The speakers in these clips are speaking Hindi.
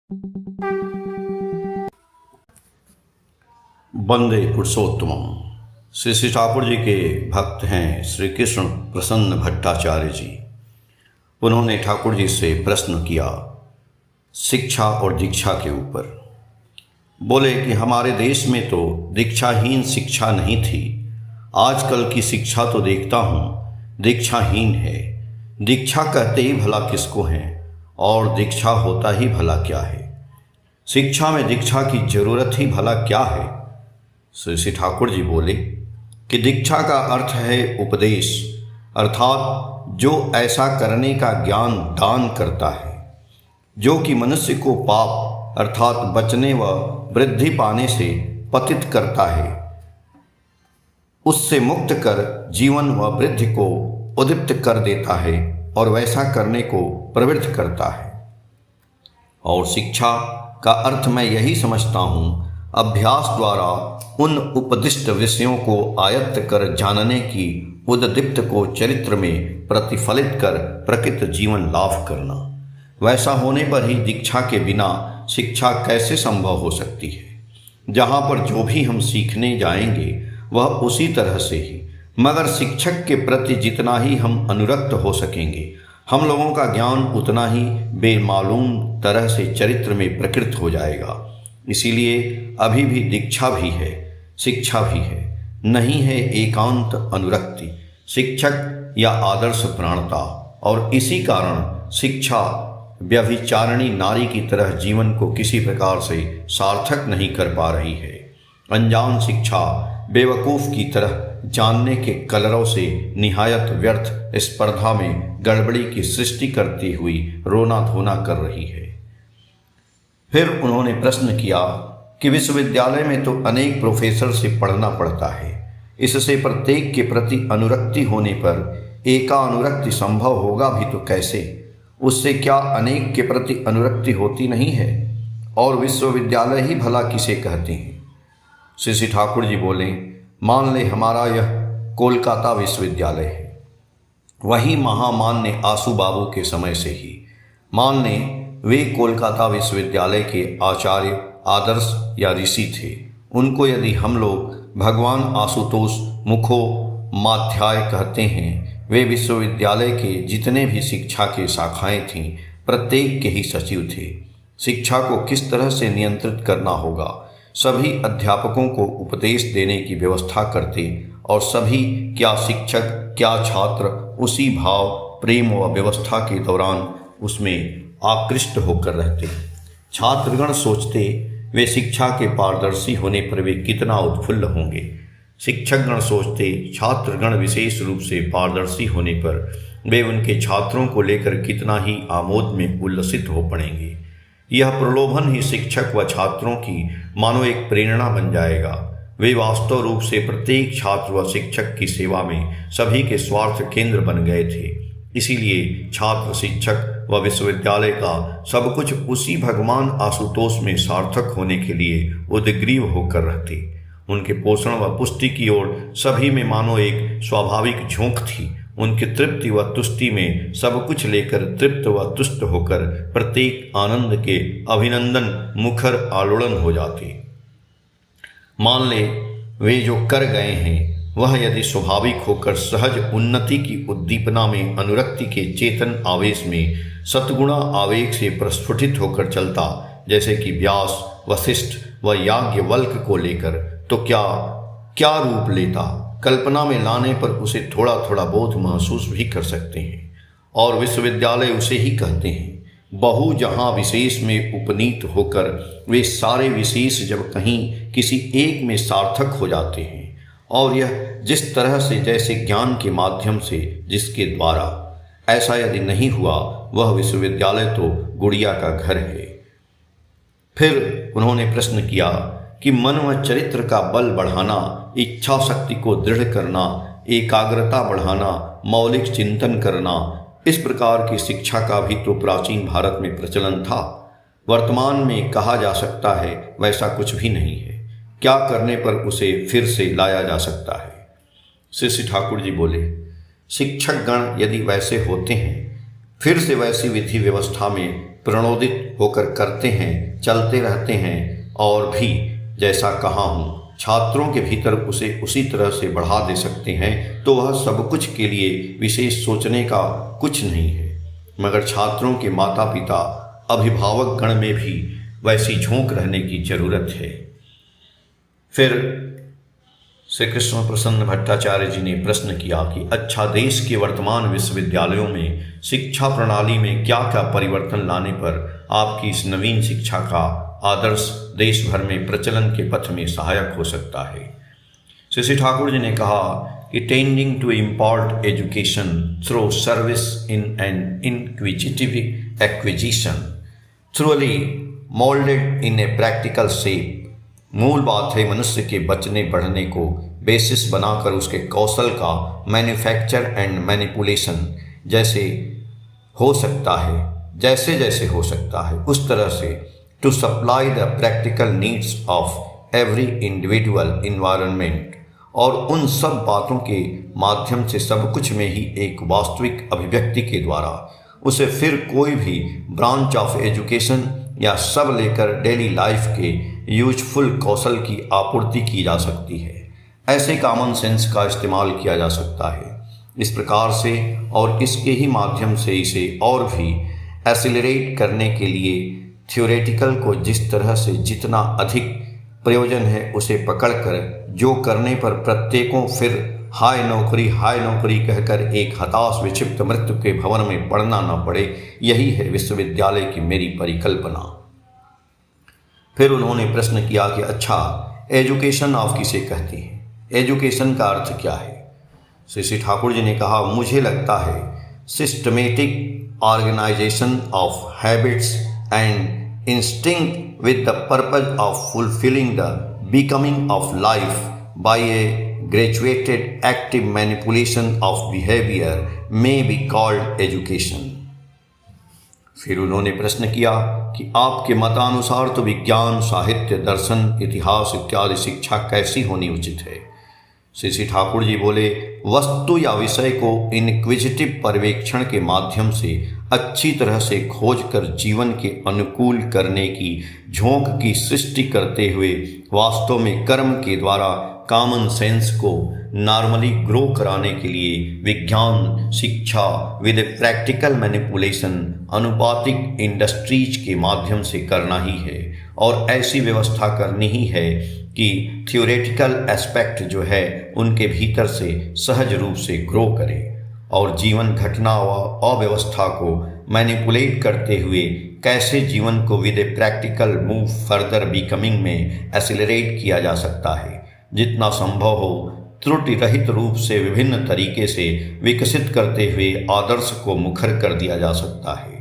वंदे पुरुषोत्तमम। श्री श्री ठाकुर जी के भक्त हैं श्री कृष्ण प्रसन्न भट्टाचार्य जी। उन्होंने ठाकुर जी से प्रश्न किया शिक्षा और दीक्षा के ऊपर। बोले कि हमारे देश में तो दीक्षाहीन शिक्षा नहीं थी, आजकल की शिक्षा तो देखता हूँ दीक्षाहीन है। दीक्षा कहते ही भला किसको हैं और दीक्षा होता ही भला क्या है? शिक्षा में दीक्षा की जरूरत ही भला क्या है? श्री श्री ठाकुर जी बोले कि दीक्षा का अर्थ है उपदेश, अर्थात जो ऐसा करने का ज्ञान दान करता है जो कि मनुष्य को पाप अर्थात बचने व वृद्धि पाने से पतित करता है, उससे मुक्त कर जीवन व वृद्धि को उद्दीप्त कर देता है और वैसा करने को प्रवृत्त करता है। और शिक्षा का अर्थ मैं यही समझता हूँ, अभ्यास द्वारा उन उपदिष्ट विषयों को आयत्त कर जानने की उद्दीप्त को चरित्र में प्रतिफलित कर प्रकृत जीवन लाभ करना। वैसा होने पर ही दीक्षा के बिना शिक्षा कैसे संभव हो सकती है? जहाँ पर जो भी हम सीखने जाएंगे वह उसी तरह से ही, मगर शिक्षक के प्रति जितना ही हम अनुरक्त हो सकेंगे, हम लोगों का ज्ञान उतना ही बेमालूम तरह से चरित्र में प्रकृत हो जाएगा। इसीलिए अभी भी दीक्षा भी है, शिक्षा भी है, नहीं है एकांत अनुरक्ति, शिक्षक या आदर्श प्राणता। और इसी कारण शिक्षा व्यभिचारिणी नारी की तरह जीवन को किसी प्रकार से सार्थक नहीं कर पा रही है। अनजान शिक्षा बेवकूफ़ की तरह जानने के कलरव से निहायत व्यर्थ स्पर्धा में गड़बड़ी की सृष्टि करती हुई रोना धोना कर रही है। फिर उन्होंने प्रश्न किया कि विश्वविद्यालय में तो अनेक प्रोफेसर से पढ़ना पड़ता है, इससे प्रत्येक के प्रति अनुरक्ति होने पर एकानुरक्ति संभव होगा भी तो कैसे? उससे क्या अनेक के प्रति अनुरक्ति होती नहीं है? और विश्वविद्यालय ही भला किसे कहते हैं? श्री श्री ठाकुर जी बोले, मान ले हमारा यह कोलकाता विश्वविद्यालय है, वही महामान्य आसू बाबू के समय से ही। मान लें वे कोलकाता विश्वविद्यालय के आचार्य आदर्श या ऋषि थे। उनको यदि हम लोग भगवान आशुतोष मुखोपाध्याय कहते हैं, वे विश्वविद्यालय के जितने भी शिक्षा के शाखाएं थीं प्रत्येक के ही सचिव थे। शिक्षा को किस तरह से नियंत्रित करना होगा, सभी अध्यापकों को उपदेश देने की व्यवस्था करते और सभी क्या शिक्षक क्या छात्र उसी भाव प्रेम व व्यवस्था के दौरान उसमें आकृष्ट होकर रहते। छात्रगण सोचते वे शिक्षा के पारदर्शी होने पर वे कितना उत्फुल्ल होंगे। शिक्षकगण सोचते छात्रगण विशेष रूप से पारदर्शी होने पर वे उनके छात्रों को लेकर कितना ही आमोद में उल्लसित हो पड़ेंगे। यह प्रलोभन ही शिक्षक व छात्रों की मानो एक प्रेरणा बन जाएगा। वे वास्तव रूप से प्रत्येक छात्र व शिक्षक की सेवा में सभी के स्वार्थ केंद्र बन गए थे। इसीलिए छात्र शिक्षक व विश्वविद्यालय का सब कुछ उसी भगवान आशुतोष में सार्थक होने के लिए उद्ग्रीव होकर रहते। उनके पोषण व पुष्टि की ओर सभी में मानो एक स्वाभाविक झोंक थी। उनकी तृप्ति व तुष्टि में सब कुछ लेकर तृप्त व तुष्ट होकर प्रत्येक आनंद के अभिनंदन मुखर आलोड़न हो जाते। मान ले वे जो कर गए हैं वह यदि स्वाभाविक होकर सहज उन्नति की उद्दीपना में अनुरक्ति के चेतन आवेश में सतगुणा आवेग से प्रस्फुटित होकर चलता, जैसे कि व्यास वशिष्ठ व याज्ञवल्क्य को लेकर, तो क्या क्या रूप लेता? कल्पना में लाने पर उसे थोड़ा थोड़ा बोध महसूस भी कर सकते हैं। और विश्वविद्यालय उसे ही कहते हैं। बहु जहाँ विशेष में उपनीत होकर वे सारे विशेष जब कहीं किसी एक में सार्थक हो जाते हैं, और यह जिस तरह से जैसे ज्ञान के माध्यम से जिसके द्वारा, ऐसा यदि नहीं हुआ वह विश्वविद्यालय तो गुड़िया का घर है। फिर उन्होंने प्रश्न किया कि मन व चरित्र का बल बढ़ाना, इच्छा शक्ति को दृढ़ करना, एकाग्रता बढ़ाना, मौलिक चिंतन करना, इस प्रकार की शिक्षा का भी तो प्राचीन भारत में प्रचलन था। वर्तमान में कहा जा सकता है वैसा कुछ भी नहीं है। क्या करने पर उसे फिर से लाया जा सकता है? श्री श्री ठाकुर जी बोले, शिक्षक गण यदि वैसे होते हैं फिर से वैसी विधि व्यवस्था में प्रणोदित होकर करते हैं, चलते रहते हैं और भी जैसा कहा हूँ छात्रों के भीतर उसे उसी तरह से बढ़ा दे सकते हैं, तो वह सब कुछ के लिए विशेष सोचने का कुछ नहीं है। मगर छात्रों के माता पिता अभिभावक गण में भी वैसी झोंक रहने की जरूरत है। फिर श्री कृष्ण प्रसन्न भट्टाचार्य जी ने प्रश्न किया कि अच्छा, देश के वर्तमान विश्वविद्यालयों में शिक्षा प्रणाली में क्या क्या परिवर्तन लाने पर आपकी इस नवीन शिक्षा का आदर्श देश भर में प्रचलन के पथ में सहायक हो सकता है। श्री ठाकुर जी ने कहा कि tending to impart education through service in an inquisitive acquisition thoroughly moulded in a practical shape. मूल बात है मनुष्य के बचने बढ़ने को बेसिस बनाकर उसके कौशल का मैन्युफैक्चर एंड मैनिपुलेशन जैसे हो सकता है, जैसे जैसे हो सकता है उस तरह से to supply the practical needs of every individual environment, और उन सब बातों के माध्यम से सब कुछ में ही एक वास्तविक अभिव्यक्ति के द्वारा उसे फिर कोई भी ब्रांच ऑफ एजुकेशन या सब लेकर डेली लाइफ के यूजफुल कौशल की आपूर्ति की जा सकती है। ऐसे कॉमन सेंस का इस्तेमाल किया जा सकता है। इस प्रकार से और इसके ही माध्यम से इसे और भी एक्सीलरेट करने के लिए थ्योरेटिकल को जिस तरह से जितना अधिक प्रयोजन है उसे पकड़कर जो करने पर प्रत्येकों फिर हाय नौकरी कहकर एक हताश विक्षिप्त मृत्यु के भवन में पड़ना न पड़े, यही है विश्वविद्यालय की मेरी परिकल्पना। फिर उन्होंने प्रश्न किया कि अच्छा, एजुकेशन आप किसे कहती हैं, एजुकेशन का अर्थ क्या है? श्री ठाकुर जी ने कहा, मुझे लगता है systematic organisation of habits and instinct with the purpose of fulfilling the becoming of life by a graduated active manipulation of behavior may be called education। फिर उन्होंने प्रश्न किया कि आपके मतानुसार तो विज्ञान, साहित्य, दर्शन, इतिहास इत्यादि शिक्षा कैसी होनी उचित है? श्री ठाकुर जी बोले, वस्तु या विषय को इनक्विजिटिव पर्यवेक्षण के माध्यम से अच्छी तरह से खोज कर जीवन के अनुकूल करने की झोंक की सृष्टि करते हुए वास्तव में कर्म के द्वारा कॉमन सेंस को नॉर्मली ग्रो कराने के लिए विज्ञान शिक्षा विद प्रैक्टिकल मैनिपुलेशन अनुपातिक इंडस्ट्रीज के माध्यम से करना ही है, और ऐसी व्यवस्था करनी ही है कि थ्योरेटिकल एस्पेक्ट जो है उनके भीतर से सहज रूप से ग्रो करे, और जीवन घटना व अव्यवस्था को मैनिपुलेट करते हुए कैसे जीवन को with a practical move further becoming में एक्सीलरेट किया जा सकता है, जितना संभव हो त्रुटि रहित रूप से विभिन्न तरीके से विकसित करते हुए आदर्श को मुखर कर दिया जा सकता है।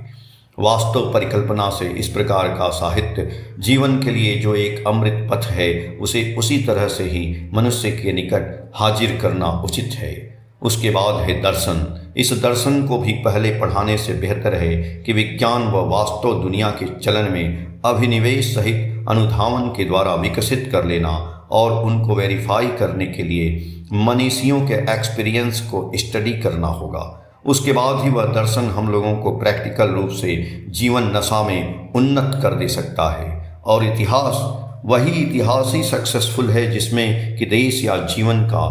वास्तव परिकल्पना से इस प्रकार का साहित्य जीवन के लिए जो एक अमृत पथ है उसे उसी तरह से ही मनुष्य के निकट हाजिर करना उचित है। उसके बाद है दर्शन। इस दर्शन को भी पहले पढ़ाने से बेहतर है कि विज्ञान व वास्तव दुनिया के चलन में अभिनिवेश सहित अनुधावन के द्वारा विकसित कर लेना, और उनको वेरीफाई करने के लिए मनीषियों के एक्सपीरियंस को स्टडी करना होगा। उसके बाद ही वह दर्शन हम लोगों को प्रैक्टिकल रूप से जीवन नशा में उन्नत कर दे सकता है। और इतिहास, वही इतिहास ही सक्सेसफुल है जिसमें कि देश या जीवन का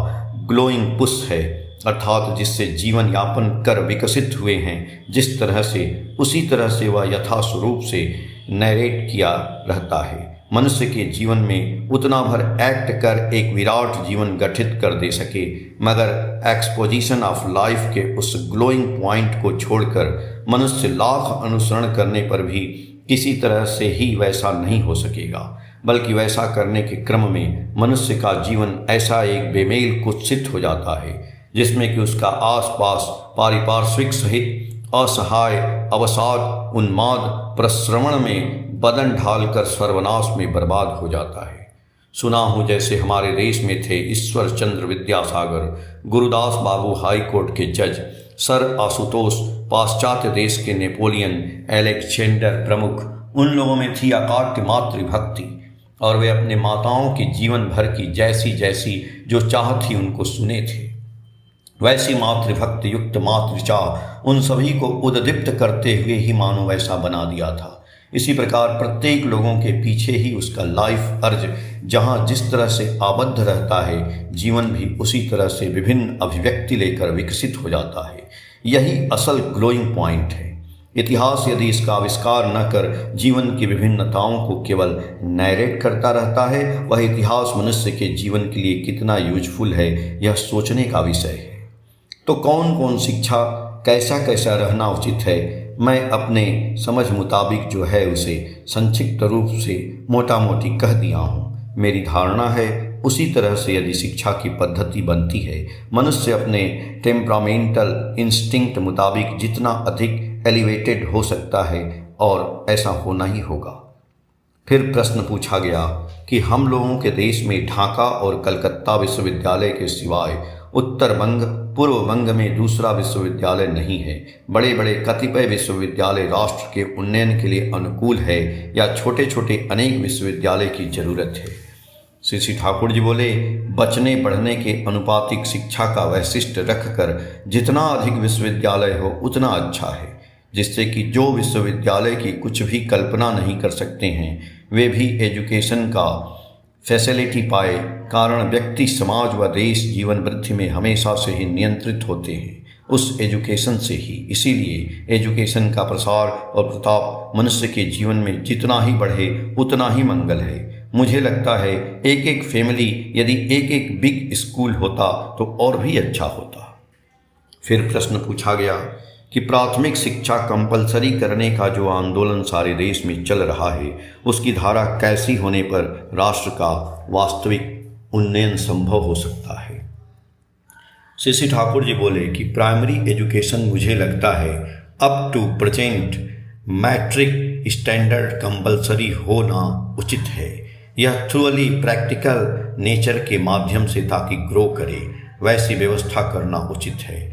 ग्लोइंग पुश है, अर्थात जिससे जीवन यापन कर विकसित हुए हैं जिस तरह से, उसी तरह से वह यथास्वरूप से नैरेट किया रहता है। मनुष्य के जीवन में उतना भर एक्ट कर एक विराट जीवन गठित कर दे सके, मगर एक्सपोजिशन ऑफ लाइफ के उस ग्लोइंग पॉइंट को छोड़कर मनुष्य लाख अनुसरण करने पर भी किसी तरह से ही वैसा नहीं हो सकेगा, बल्कि वैसा करने के क्रम में मनुष्य का जीवन ऐसा एक बेमेल कुत्सित हो जाता है जिसमें कि उसका आसपास पारिपार्श्विक सहित असहाय अवसाद उन्माद प्रश्रवण में बदन ढालकर सर्वनाश में बर्बाद हो जाता है। सुना हूँ जैसे हमारे देश में थे ईश्वर चंद्र विद्यासागर, गुरुदास बाबू हाई कोर्ट के जज, सर आशुतोष पाश्चात्य देश के नेपोलियन, एलेक्जेंडर प्रमुख, उन लोगों में थी अकाट्य मातृभक्ति, और वे अपने माताओं की जीवन भर की जैसी जैसी जो चाह थी उनको सुने थे। वैसी मातृभक्ति युक्त मातृचा उन सभी को उद्दीप्त करते हुए ही मानो वैसा बना दिया था। इसी प्रकार प्रत्येक लोगों के पीछे ही उसका लाइफ अर्ज जहाँ जिस तरह से आबद्ध रहता है, जीवन भी उसी तरह से विभिन्न अभिव्यक्ति लेकर विकसित हो जाता है। यही असल ग्लोइंग पॉइंट है। इतिहास यदि इसका आविष्कार न कर जीवन की विभिन्नताओं को केवल नैरेट करता रहता है, वह इतिहास मनुष्य के जीवन के लिए कितना यूजफुल है, यह सोचने का विषय है। तो कौन कौन शिक्षा कैसा कैसा रहना उचित है, मैं अपने समझ मुताबिक जो है उसे संक्षिप्त रूप से मोटा मोटी कह दिया हूँ। मेरी धारणा है उसी तरह से यदि शिक्षा की पद्धति बनती है, मनुष्य अपने टेम्परामेंटल इंस्टिंक्ट मुताबिक जितना अधिक एलिवेटेड हो सकता है, और ऐसा होना ही होगा। फिर प्रश्न पूछा गया कि हम लोगों के देश में ढाका और कलकत्ता विश्वविद्यालय के सिवाय उत्तर बंग, पूर्व बंग में दूसरा विश्वविद्यालय नहीं है। बड़े बड़े कतिपय विश्वविद्यालय राष्ट्र के उन्नयन के लिए अनुकूल है, या छोटे छोटे अनेक विश्वविद्यालय की जरूरत है। श्री ठाकुर जी बोले, बचने बढ़ने के अनुपातिक शिक्षा का वैशिष्ट रखकर जितना अधिक विश्वविद्यालय हो उतना अच्छा है, जिससे कि जो विश्वविद्यालय की कुछ भी कल्पना नहीं कर सकते हैं, वे भी एजुकेशन का फैसिलिटी पाए। कारण व्यक्ति, समाज व देश जीवन वृद्धि में हमेशा से ही नियंत्रित होते हैं उस एजुकेशन से ही। इसीलिए एजुकेशन का प्रसार और प्रताप मनुष्य के जीवन में जितना ही बढ़े उतना ही मंगल है। मुझे लगता है एक एक फैमिली यदि एक एक बिग स्कूल होता तो और भी अच्छा होता। फिर प्रश्न पूछा गया कि प्राथमिक शिक्षा कंपलसरी करने का जो आंदोलन सारे देश में चल रहा है, उसकी धारा कैसी होने पर राष्ट्र का वास्तविक उन्नयन संभव हो सकता है। श्री ठाकुर जी बोले कि प्राइमरी एजुकेशन मुझे लगता है up to present matric standard compulsory होना उचित है। यह थ्रूअली प्रैक्टिकल नेचर के माध्यम से ताकि ग्रो करे, वैसी व्यवस्था करना उचित है।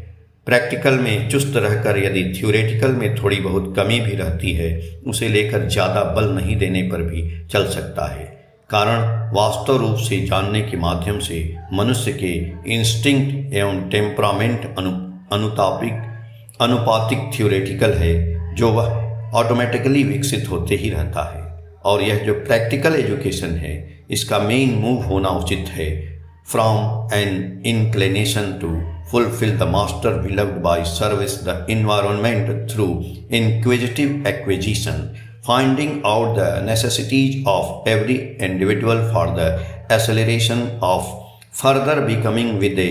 प्रैक्टिकल में चुस्त रहकर यदि थ्योरेटिकल में थोड़ी बहुत कमी भी रहती है, उसे लेकर ज़्यादा बल नहीं देने पर भी चल सकता है। कारण वास्तव रूप से जानने के माध्यम से मनुष्य के इंस्टिंक्ट एवं टेम्परामेंट अनुपातिक थ्योरेटिकल है, जो वह ऑटोमेटिकली विकसित होते ही रहता है। और यह जो प्रैक्टिकल एजुकेशन है, इसका मेन मूव होना उचित है from an inclination to fulfill the master beloved by service the environment through inquisitive acquisition, finding out the necessities of every individual for the acceleration of further becoming with a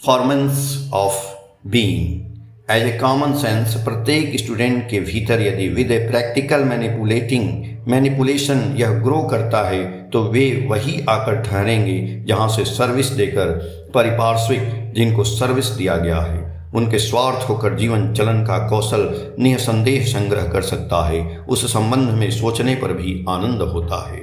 formance of being. As a common sense, प्रत्येक स्टूडेंट के भीतर यदि विद ए प्रैक्टिकल मैनिपुलेशन यह ग्रो करता है, तो वे वही आकर ठहरेंगे जहाँ से सर्विस देकर परिपार्श्विक जिनको सर्विस दिया गया है, उनके स्वार्थ होकर जीवन चलन का कौशल निसंदेह संग्रह कर सकता है। उस संबंध में सोचने पर भी आनंद होता है।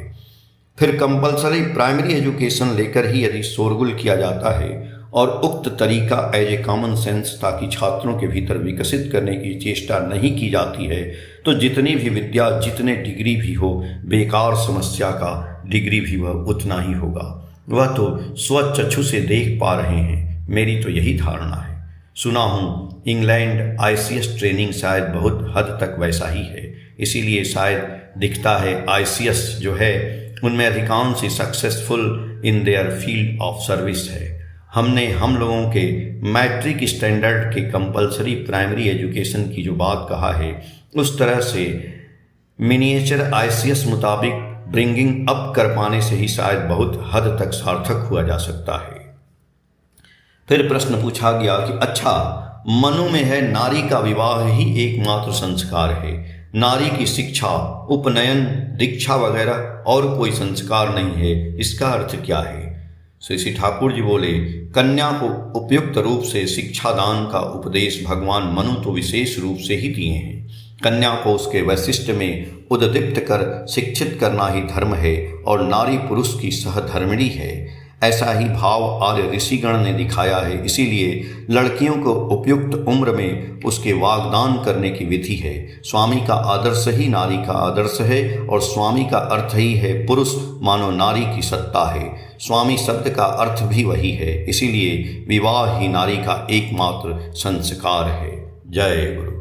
फिर कंपलसरी प्राइमरी एजुकेशन लेकर ही यदि शोरगुल किया जाता है और उक्त तरीका एज ए कॉमन सेंस ताकि छात्रों के भीतर विकसित करने की चेष्टा नहीं की जाती है, तो जितनी भी विद्या, जितने डिग्री भी हो, बेकार समस्या का डिग्री भी वह उतना ही होगा। वह तो स्वचक्षु से देख पा रहे हैं। मेरी तो यही धारणा है। सुना हूँ इंग्लैंड ICS ट्रेनिंग शायद बहुत हद तक वैसा ही है, इसीलिए शायद दिखता है ICS जो है उनमें अधिकांश ही successful in their field of service है। हमने हम लोगों के मैट्रिक स्टैंडर्ड के कंपलसरी प्राइमरी एजुकेशन की जो बात कहा है, उस तरह से मिनिएचर ICS मुताबिक ब्रिंगिंग अप कर पाने से ही शायद बहुत हद तक सार्थक हुआ जा सकता है। फिर प्रश्न पूछा गया कि अच्छा, मनु में है नारी का विवाह ही एकमात्र संस्कार है, नारी की शिक्षा, उपनयन, दीक्षा वगैरह और कोई संस्कार नहीं है, इसका अर्थ क्या है? श्री ठाकुर जी बोले, कन्या को उपयुक्त रूप से शिक्षा दान का उपदेश भगवान मनु तो विशेष रूप से ही दिए हैं। कन्या को उसके वैशिष्ट में उद्दीप्त कर शिक्षित करना ही धर्म है और नारी पुरुष की सहधर्मिणी है। ऐसा ही भाव आर्य ऋषिगण ने दिखाया है। इसीलिए लड़कियों को उपयुक्त उम्र में उसके वागदान करने की विधि है। स्वामी का आदर्श ही नारी का आदर्श है और स्वामी का अर्थ ही है पुरुष, मानो नारी की सत्ता है। स्वामी शब्द का अर्थ भी वही है। इसीलिए विवाह ही नारी का एकमात्र संस्कार है। जय गुरु।